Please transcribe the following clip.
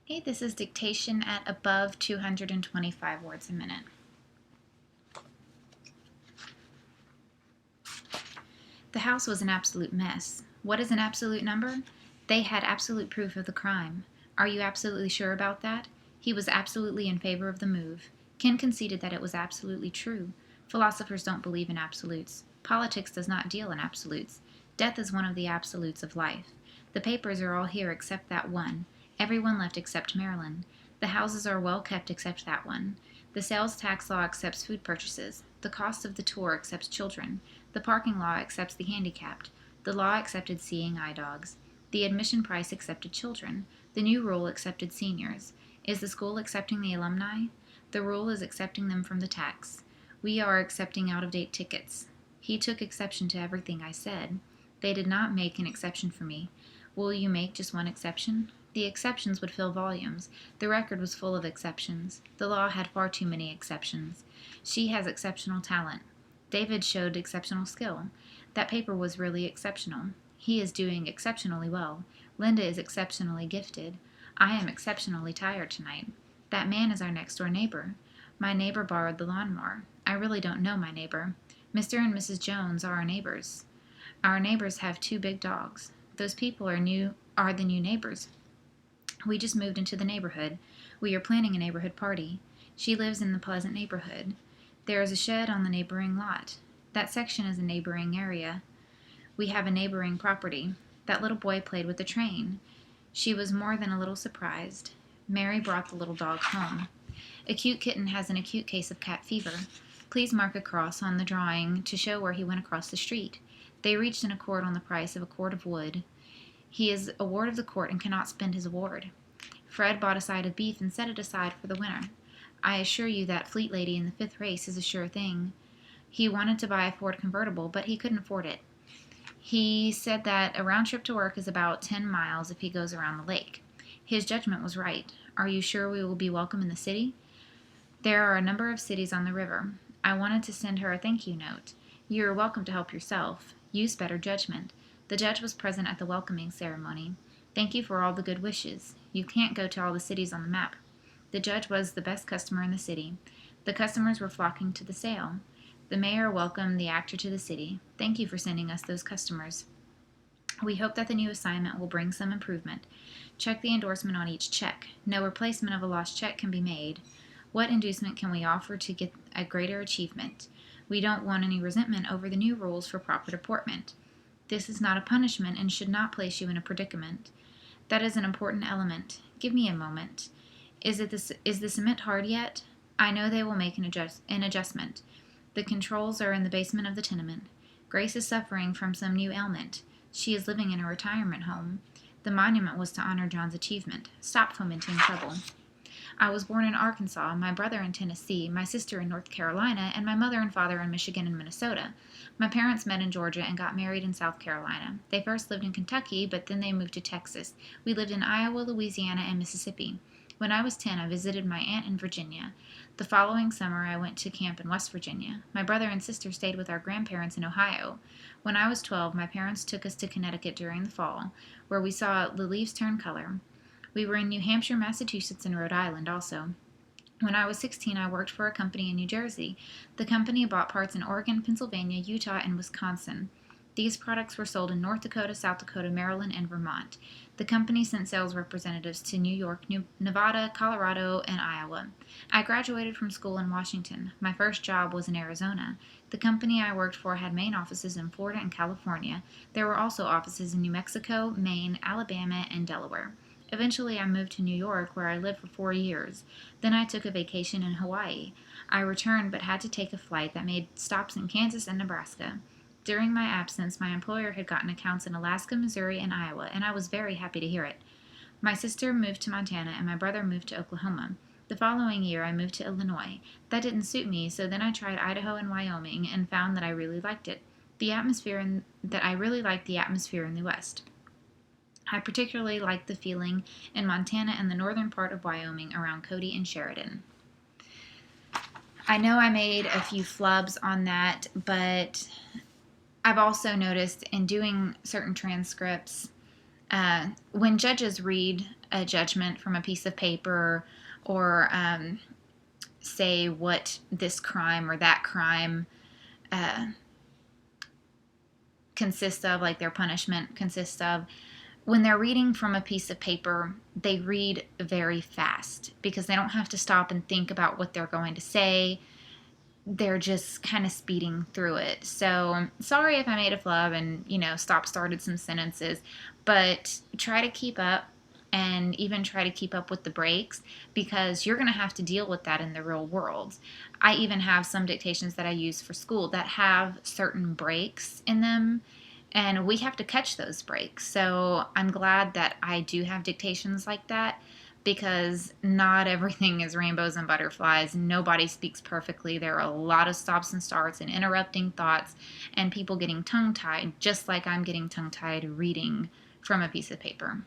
Okay, this is dictation at above 225 words a minute. The house was an absolute mess. What is an absolute number? They had absolute proof of the crime. Are you absolutely sure about that? He was absolutely in favor of the move. Ken conceded that it was absolutely true. Philosophers don't believe in absolutes. Politics does not deal in absolutes. Death is one of the absolutes of life. The papers are all here except that one. Everyone left except Maryland. The houses are well kept except that one. The sales tax law accepts food purchases. The cost of the tour accepts children. The parking law accepts the handicapped. The law accepted seeing eye dogs. The admission price accepted children. The new rule accepted seniors. Is the school accepting the alumni? The rule is accepting them from the tax. We are accepting out-of-date tickets. He took exception to everything I said. They did not make an exception for me. Will you make just one exception? The exceptions would fill volumes. The record was full of exceptions. The law had far too many exceptions. She has exceptional talent. David showed exceptional skill. That paper was really exceptional. He is doing exceptionally well. Linda is exceptionally gifted. I am exceptionally tired tonight. That man is our next-door neighbor. My neighbor borrowed the lawnmower. I really don't know my neighbor. Mr. and Mrs. Jones are our neighbors. Our neighbors have two big dogs. Those people are the new neighbors. We just moved into the neighborhood. We are planning a neighborhood party. She lives in the pleasant neighborhood. There is a shed on the neighboring lot. That section is a neighboring area. We have a neighboring property. That little boy played with the train. She was more than a little surprised. Mary brought the little dog home. A cute kitten has an acute case of cat fever. Please mark a cross on the drawing to show where he went across the street. They reached an accord on the price of a quart of wood. He is a ward of the court and cannot spend his award. Fred bought a side of beef and set it aside for the winter. I assure you that Fleet Lady in the fifth race is a sure thing. He wanted to buy a Ford convertible, but he couldn't afford it. He said that a round trip to work is about 10 miles if he goes around the lake. His judgment was right. Are you sure we will be welcome in the city? There are a number of cities on the river. I wanted to send her a thank you note. You are welcome to help yourself. Use better judgment. The judge was present at the welcoming ceremony. Thank you for all the good wishes. You can't go to all the cities on the map. The judge was the best customer in the city. The customers were flocking to the sale. The mayor welcomed the actor to the city. Thank you for sending us those customers. We hope that the new assignment will bring some improvement. Check the endorsement on each check. No replacement of a lost check can be made. What inducement can we offer to get a greater achievement? We don't want any resentment over the new rules for proper deportment. This is not a punishment and should not place you in a predicament. That is an important element. Give me a moment. Is the cement hard yet? I know they will make an adjustment. The controls are in the basement of the tenement. Grace is suffering from some new ailment. She is living in a retirement home. The monument was to honor John's achievement. Stop fomenting trouble. I was born in Arkansas, my brother in Tennessee, my sister in North Carolina, and my mother and father in Michigan and Minnesota. My parents met in Georgia and got married in South Carolina. They first lived in Kentucky, but then they moved to Texas. We lived in Iowa, Louisiana, and Mississippi. When I was 10, I visited my aunt in Virginia. The following summer, I went to camp in West Virginia. My brother and sister stayed with our grandparents in Ohio. When I was 12, my parents took us to Connecticut during the fall, where we saw the leaves turn color. We were in New Hampshire, Massachusetts, and Rhode Island also. When I was 16, I worked for a company in New Jersey. The company bought parts in Oregon, Pennsylvania, Utah, and Wisconsin. These products were sold in North Dakota, South Dakota, Maryland, and Vermont. The company sent sales representatives to New York, Nevada, Colorado, and Iowa. I graduated from school in Washington. My first job was in Arizona. The company I worked for had main offices in Florida and California. There were also offices in New Mexico, Maine, Alabama, and Delaware. Eventually, I moved to New York, where I lived for 4 years. Then I took a vacation in Hawaii. I returned but had to take a flight that made stops in Kansas and Nebraska. During my absence, my employer had gotten accounts in Alaska, Missouri, and Iowa, and I was very happy to hear it. My sister moved to Montana, and my brother moved to Oklahoma. The following year, I moved to Illinois. That didn't suit me, so then I tried Idaho and Wyoming and found that I really liked it. I really liked the atmosphere in the West. I particularly liked the feeling in Montana and the northern part of Wyoming around Cody and Sheridan. I know I made a few flubs on that, but I've also noticed in doing certain transcripts, when judges read a judgment from a piece of paper, or say what this crime or that crime uh, consists of, like their punishment consists of. When they're reading from a piece of paper, they read very fast because they don't have to stop and think about what they're going to say. They're just kind of speeding through it. So sorry if I made a flub and, stop-started some sentences, but try to keep up, and even try to keep up with the breaks, because you're going to have to deal with that in the real world. I even have some dictations that I use for school that have certain breaks in them, and we have to catch those breaks. So I'm glad that I do have dictations like that, because not everything is rainbows and butterflies. Nobody speaks perfectly. There are a lot of stops and starts and interrupting thoughts, and people getting tongue-tied, just like I'm getting tongue-tied reading from a piece of paper.